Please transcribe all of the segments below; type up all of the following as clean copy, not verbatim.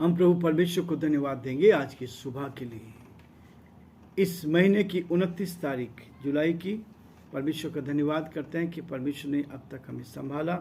हम प्रभु परमेश्वर को धन्यवाद देंगे आज की सुबह के लिए। इस महीने की 29 तारीख जुलाई की परमेश्वर का धन्यवाद करते हैं कि परमेश्वर ने अब तक हमें संभाला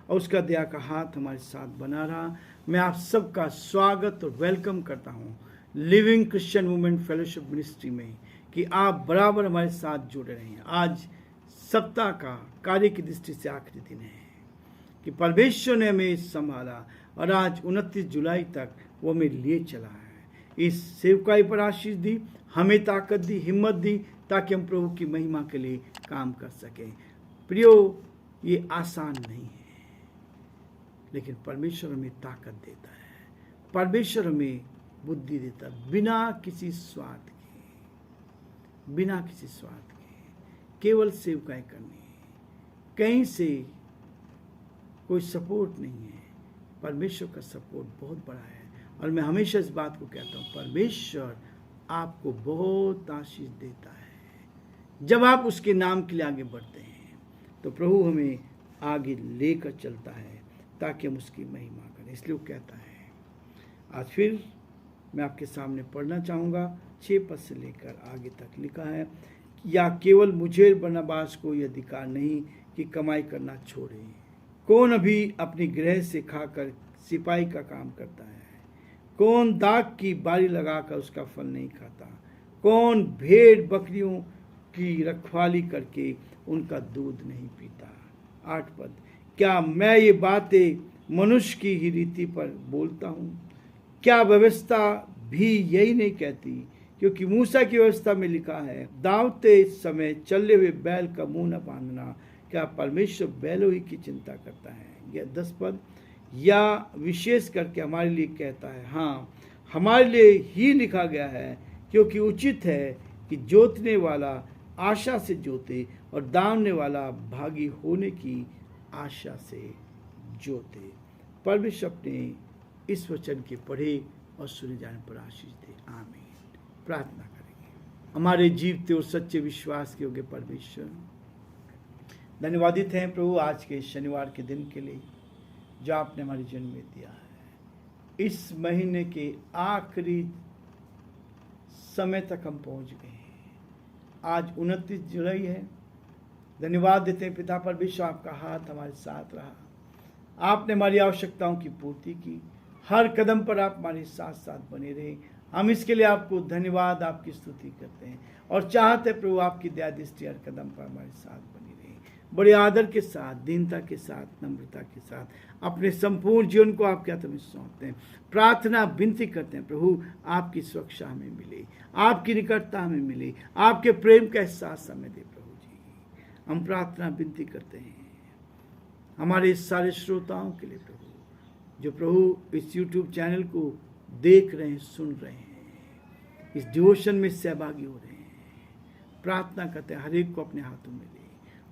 और उसका दया का हाथ हमारे साथ बना रहा। मैं आप सबका स्वागत और वेलकम करता हूँ living Christian women fellowship ministry में कि आप बराबर हमारे साथ जुड़े रहें। आज सप्ताह का कार्य की दृष्टि से आखिरी दिन है कि परमेश्वर ने हमें संभाला और आज 29 जुलाई तक वो हमें लिए चला है। इस सेवकाई पर आशीष दी, हमें ताकत दी, हिम्मत दी ताकि हम प्रभु की महिमा के लिए काम कर सकें। प्रियो, ये आसान नहीं है, लेकिन परमेश्वर हमें ताकत देता है, परमेश्वर हमें बुद्धि देता है, बिना किसी स्वार्थ के, केवल सेवकाई करनी है, कहीं से कोई सपोर्ट नहीं है। परमेश्वर का सपोर्ट बहुत बड़ा है और मैं हमेशा इस बात को कहता हूँ, परमेश्वर आपको बहुत आशीष देता है। जब आप उसके नाम के लिए आगे बढ़ते हैं तो प्रभु हमें आगे लेकर चलता है ताकि हम उसकी महिमा करें। इसलिए वो कहता है, आज फिर मैं आपके सामने पढ़ना चाहूँगा 6 पद से लेकर आगे तक लिखा है, या केवल मुझे बरनबास को यह अधिकार नहीं कि कमाई करना छोड़े। कौन अभी अपनी गृह से खाकर सिपाही का काम करता है? कौन दाख की बारी लगाकर उसका फल नहीं खाता? कौन भेड़ बकरियों की रखवाली करके उनका दूध नहीं पीता? 8 पद, क्या मैं ये बातें मनुष्य की ही रीति पर बोलता हूँ? क्या व्यवस्था भी यही नहीं कहती? क्योंकि मूसा की व्यवस्था में लिखा है, दावते समय चलने हुए बैल का मुंह न बांधना। क्या परमेश्वर बैलों ही की चिंता करता है? यह 10 पद, या विशेष करके हमारे लिए कहता है, हाँ हमारे लिए ही लिखा गया है, क्योंकि उचित है कि जोतने वाला आशा से जोते और दावने वाला भागी होने की आशा से जोते। परमेश्वर अपने इस वचन के पढ़े और सुने जाने पर आशीष दे। आमीन। प्रार्थना करेंगे। हमारे जीवते और सच्चे विश्वास के योग्य परमेश्वर, धन्यवादित हैं प्रभु आज के शनिवार के दिन के लिए जो आपने हमारे जीवन में दिया है। इस महीने के आखिरी समय तक हम पहुंच गए हैं। आज 29 जुलाई है। धन्यवाद देते हैं पिता परमेश्वर, आपका हाथ हमारे साथ रहा, आपने हमारी आवश्यकताओं की पूर्ति की, हर कदम पर आप हमारे साथ साथ बने रहे। हम इसके लिए आपको धन्यवाद, आपकी स्तुति करते हैं और चाहते प्रभु आपकी दया दृष्टि हर कदम पर हमारे साथ बनी रहे। बड़े आदर के साथ, दीनता के साथ, नम्रता के साथ अपने संपूर्ण जीवन को आपके हाथ में सौंपते हैं। प्रार्थना विनती करते हैं प्रभु, आपकी सुरक्षा हमें मिले, आपकी निकटता हमें मिले, आपके प्रेम का एहसास हमें दे प्रभु जी। हम प्रार्थना विनती करते हैं हमारे सारे श्रोताओं के लिए प्रभु, जो प्रभु इस YouTube चैनल को देख रहे हैं, सुन रहे हैं, इस डिवोशन में सहभागी हो रहे हैं। प्रार्थना करते हैं हर एक को अपने हाथों में ले,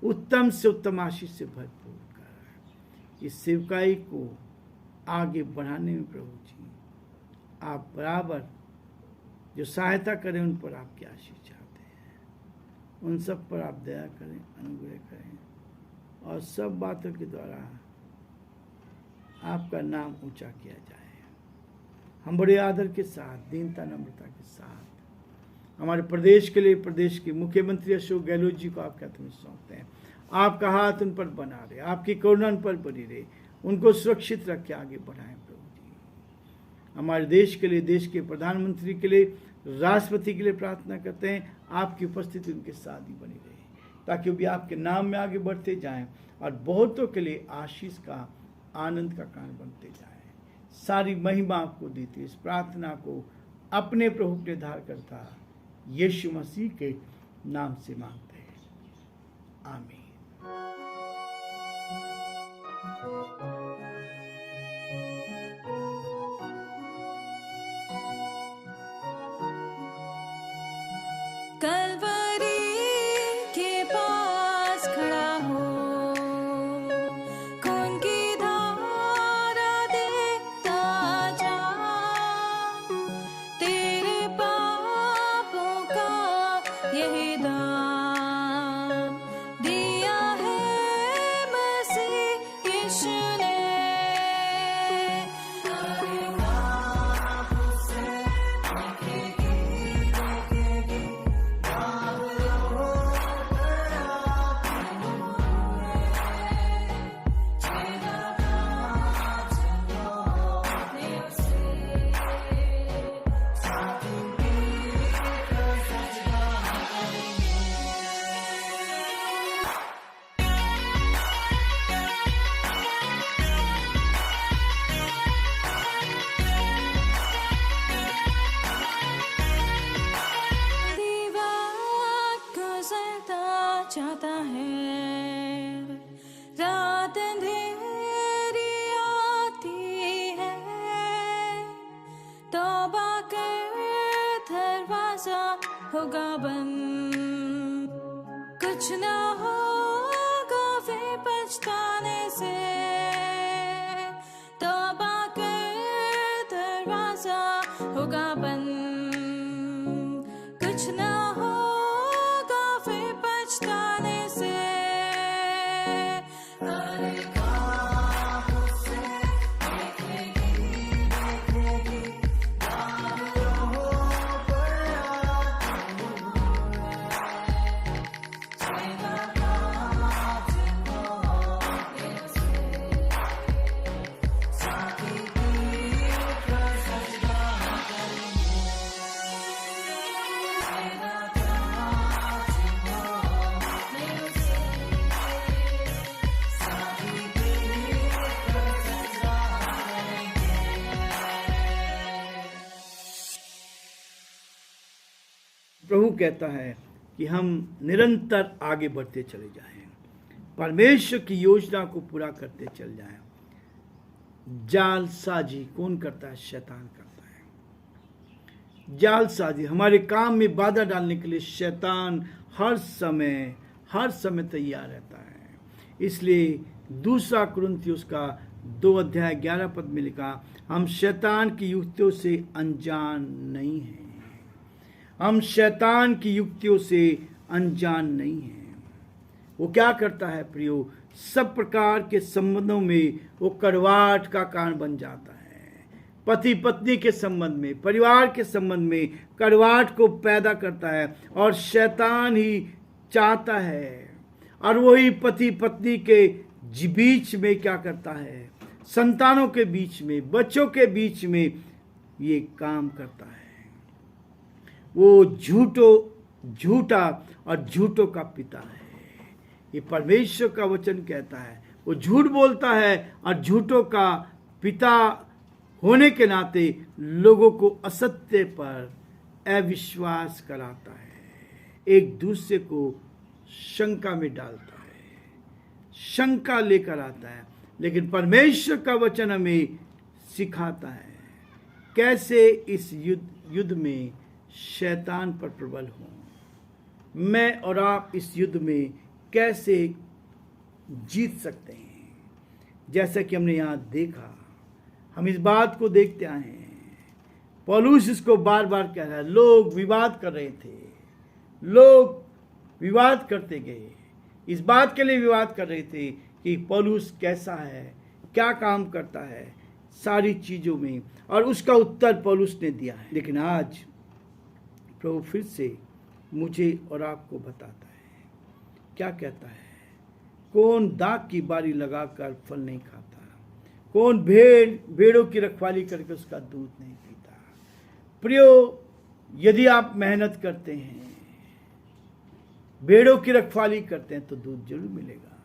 उत्तम से उत्तम आशीष से भरपूर कर इस सेवकाई को आगे बढ़ाने में प्रभु जी आप बराबर जो सहायता करें उन पर आपकी आशीष चाहते हैं। उन सब पर आप दया करें, अनुग्रह करें और सब बातों के द्वारा आपका नाम ऊंचा किया जाए। हम बड़े आदर के साथ, दीनता नम्रता के साथ हमारे प्रदेश के लिए प्रदेश के मुख्यमंत्री अशोक गहलोत जी को आपके हाथ में सौंपते हैं। आपका हाथ उन पर बना रहे, आपकी करुणा उन पर बनी रहे, उनको सुरक्षित रख के आगे बढ़ाएं प्रभु जी। हमारे देश के लिए, देश के प्रधानमंत्री के लिए, राष्ट्रपति के लिए प्रार्थना करते हैं, आपकी उपस्थिति उनके साथ ही बनी रहे ताकि वो भी आपके नाम में आगे बढ़ते जाएं और बहुतों के लिए आशीष का, आनंद का कारण बनते जाएं। सारी महिमा आपको देती है। इस प्रार्थना को अपने प्रभु के धार करता यीशु मसीह के नाम से मांगते हैं, आमीन। कलवरी के पास खड़ा हो, खून की धारा देखता जा, तेरे पापों का यही दाम दिया होगा बंद। कुछ ना होगा फिर पछताने से, तौबा कर दरवाजा होगा बंद। कुछ ना होगा फिर पछताने से। प्रभु कहता है कि हम निरंतर आगे बढ़ते चले जाएं, परमेश्वर की योजना को पूरा करते चल जाएं। जालसाजी कौन करता है? शैतान करता है। जालसाजी, हमारे काम में बाधा डालने के लिए शैतान हर समय तैयार रहता है। इसलिए 2 कुरिन्थियों का 2:11 में लिखा, हम शैतान की युक्तियों से अनजान नहीं हैं। हम शैतान की युक्तियों से अनजान नहीं हैं। वो क्या करता है प्रियो? सब प्रकार के संबंधों में वो कड़वाहट का कारण बन जाता है। पति पत्नी के संबंध में, परिवार के संबंध में कड़वाहट को पैदा करता है और शैतान ही चाहता है। और वही पति पत्नी के बीच में क्या करता है? संतानों के बीच में, बच्चों के बीच में ये काम करता है। वो झूठा और झूठों का पिता है। ये परमेश्वर का वचन कहता है। वो झूठ बोलता है और झूठों का पिता होने के नाते लोगों को असत्य पर अविश्वास कराता है, एक दूसरे को शंका में डालता है, शंका लेकर आता है। लेकिन परमेश्वर का वचन हमें सिखाता है कैसे इस युद्ध में शैतान पर प्रबल हो। मैं और आप इस युद्ध में कैसे जीत सकते हैं? जैसा कि हमने यहाँ देखा, हम इस बात को देखते आए हैं। पौलुस इसको बार बार कह रहा है। लोग विवाद कर रहे थे, लोग विवाद करते गए, इस बात के लिए विवाद कर रहे थे कि पौलुस कैसा है, क्या काम करता है, सारी चीज़ों में, और उसका उत्तर पौलुस ने दिया है। लेकिन आज प्रभु फिर से मुझे और आपको बताता है, क्या कहता है? कौन दाख की बारी लगाकर फल नहीं खाता, कौन भेड़ों की रखवाली करके उसका दूध नहीं पीता। प्रियो, यदि आप मेहनत करते हैं, भेड़ों की रखवाली करते हैं तो दूध जरूर मिलेगा।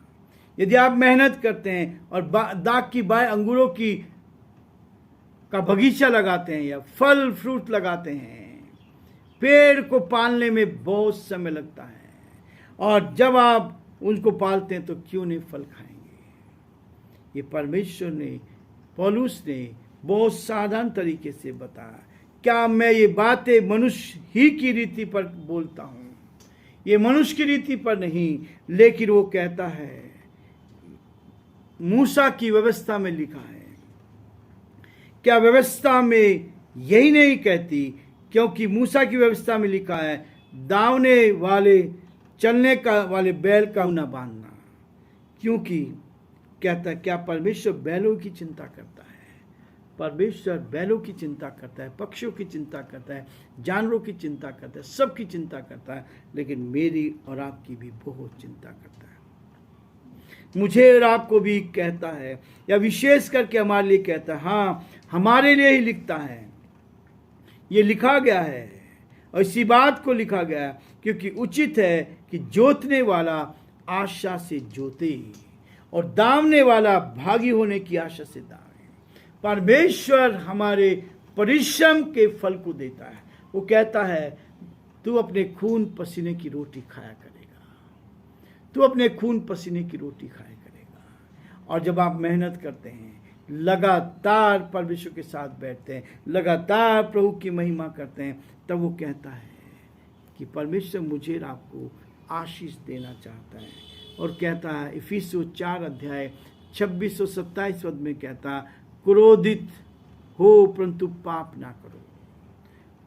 यदि आप मेहनत करते हैं और दाख की बाय अंगूरों का बगीचा लगाते हैं या फल फ्रूट लगाते हैं, पेड़ को पालने में बहुत समय लगता है, और जब आप उनको पालते हैं तो क्यों नहीं फल खाएंगे? ये परमेश्वर ने, पौलुस ने बहुत साधारण तरीके से बताया। क्या मैं ये बातें मनुष्य ही की रीति पर बोलता हूँ? ये मनुष्य की रीति पर नहीं, लेकिन वो कहता है मूसा की व्यवस्था में लिखा है। क्या व्यवस्था में यही नहीं कहती? क्योंकि मूसा की व्यवस्था में लिखा है, दावने वाले चलने का वाले बैल का न बांधना। क्योंकि कहता है, क्या परमेश्वर बैलों की चिंता करता है? परमेश्वर बैलों की चिंता करता है, पक्षियों की चिंता करता है, जानवरों की चिंता करता है, सबकी चिंता करता है, लेकिन मेरी और आपकी भी बहुत चिंता करता है। मुझे और आपको भी कहता है, या विशेष करके हमारे लिए कहता है। हाँ, हमारे लिए ही लिखता है। ये लिखा गया है और इसी बात को लिखा गया है क्योंकि उचित है कि जोतने वाला आशा से जोते और दावने वाला भागी होने की आशा से दावे। परमेश्वर हमारे परिश्रम के फल को देता है। वो कहता है, तू अपने खून पसीने की रोटी खाया करेगा, तू अपने खून पसीने की रोटी खाया करेगा। और जब आप मेहनत करते हैं, लगातार परमेश्वर के साथ बैठते हैं, लगातार प्रभु की महिमा करते हैं, तब वो कहता है कि परमेश्वर मुझे और आपको आशीष देना चाहता है। और कहता है इफिसियों 4 अध्याय 26 और 27 पद में कहता, क्रोधित हो परंतु पाप ना करो,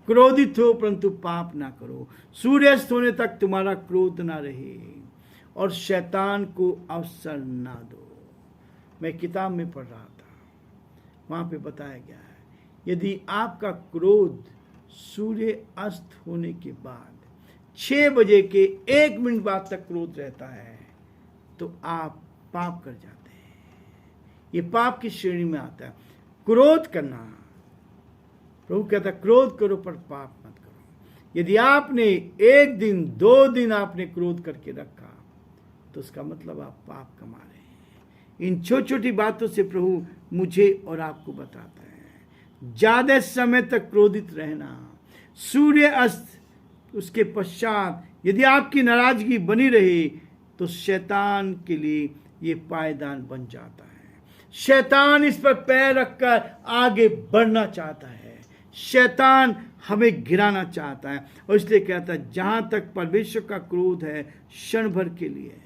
क्रोधित हो परंतु पाप ना करो, सूर्यास्त होने तक तुम्हारा क्रोध ना रहे और शैतान को अवसर ना दो। मैं किताब में पढ़ रहा था, वहां पे बताया गया है यदि आपका क्रोध सूर्य अस्त होने के बाद 6 बजे के 1 मिनट बाद तक क्रोध रहता है तो आप पाप कर जाते हैं। ये पाप की श्रेणी में आता है। क्रोध करना, प्रभु कहता क्रोध करो पर पाप मत करो। यदि आपने 1 दिन 2 दिन आपने क्रोध करके रखा तो उसका मतलब आप पाप कमा रहे हैं। इन छोटी छोटी बातों से प्रभु मुझे और आपको बताता है ज्यादा समय तक क्रोधित रहना, सूर्य अस्त उसके पश्चात यदि आपकी नाराजगी बनी रहे तो शैतान के लिए ये पायदान बन जाता है। शैतान इस पर पैर रखकर आगे बढ़ना चाहता है, शैतान हमें गिराना चाहता है। और इसलिए कहता है जहां तक परमेश्वर का क्रोध है क्षण भर के लिए है,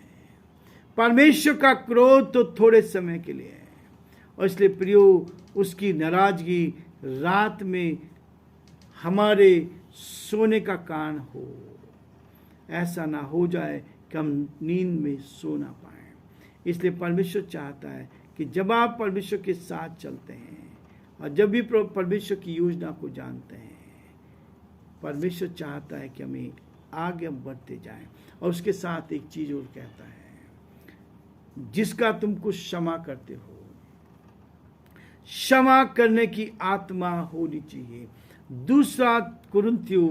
परमेश्वर का क्रोध तो थोड़े समय के लिए है। और इसलिए प्रियो उसकी नाराजगी रात में हमारे सोने का कारण हो, ऐसा ना हो जाए कि हम नींद में सो ना पाए। इसलिए परमेश्वर चाहता है कि जब आप परमेश्वर के साथ चलते हैं और जब भी परमेश्वर की योजना को जानते हैं, परमेश्वर चाहता है कि हमें आगे बढ़ते जाएं। और उसके साथ एक चीज और कहता है, जिसका तुम कुछ क्षमा करते हो, क्षमा करने की आत्मा होनी चाहिए। 2 कुरिन्थियों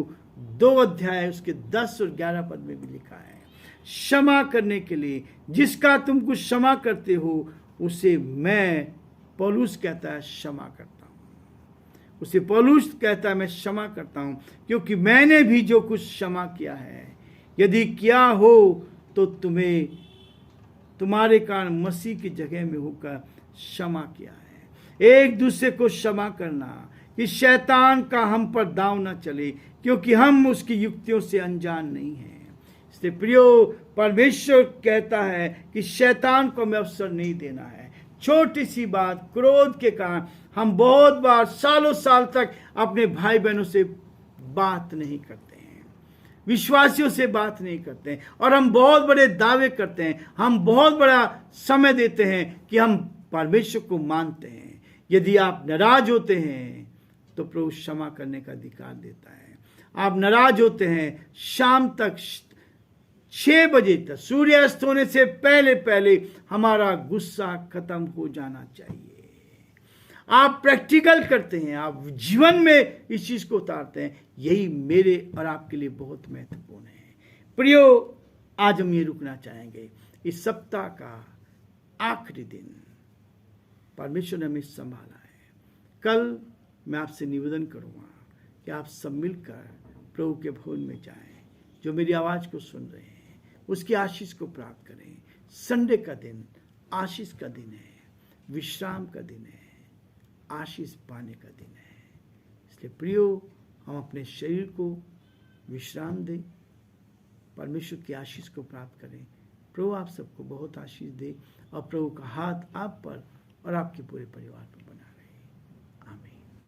2 अध्याय उसके 10 और 11 पद में भी लिखा है, क्षमा करने के लिए जिसका तुम कुछ क्षमा करते हो उसे मैं, पौलुस कहता है, क्षमा करता हूं। उसे पौलुस कहता है मैं क्षमा करता हूं क्योंकि मैंने भी जो कुछ क्षमा किया है, यदि किया हो तो तुम्हें तुम्हारे कारण मसीह की जगह में होकर क्षमा किया है। एक दूसरे को क्षमा करना कि शैतान का हम पर दांव न चले, क्योंकि हम उसकी युक्तियों से अनजान नहीं हैं। इसलिए प्रियो परमेश्वर कहता है कि शैतान को हमें अवसर नहीं देना है। छोटी सी बात, क्रोध के कारण हम बहुत बार सालों साल तक अपने भाई बहनों से बात नहीं करते हैं, विश्वासियों से बात नहीं करते हैं, और हम बहुत बड़े दावे करते हैं, हम बहुत बड़ा समय देते हैं कि हम परमेश्वर को मानते हैं। यदि आप नाराज होते हैं तो प्रभु क्षमा करने का अधिकार देता है। आप नाराज होते हैं, शाम तक 6 बजे तक सूर्यास्त होने से पहले पहले हमारा गुस्सा खत्म हो जाना चाहिए। आप प्रैक्टिकल करते हैं, आप जीवन में इस चीज को उतारते हैं, यही मेरे और आपके लिए बहुत महत्वपूर्ण है। प्रियो आज हम ये रुकना चाहेंगे। इस सप्ताह का आखिरी दिन परमेश्वर ने हमें संभाला है। कल मैं आपसे निवेदन करूंगा कि आप सब मिलकर प्रभु के भवन में जाएं। जो मेरी आवाज को सुन रहे हैं उसकी आशीष को प्राप्त करें। संडे का दिन आशीष का दिन है, विश्राम का दिन है, आशीष पाने का दिन है। इसलिए प्रियो हम अपने शरीर को विश्राम दें, परमेश्वर की आशीष को प्राप्त करें। प्रभु आप सबको बहुत आशीष दे और प्रभु का हाथ आप पर और आपके पूरे परिवार पर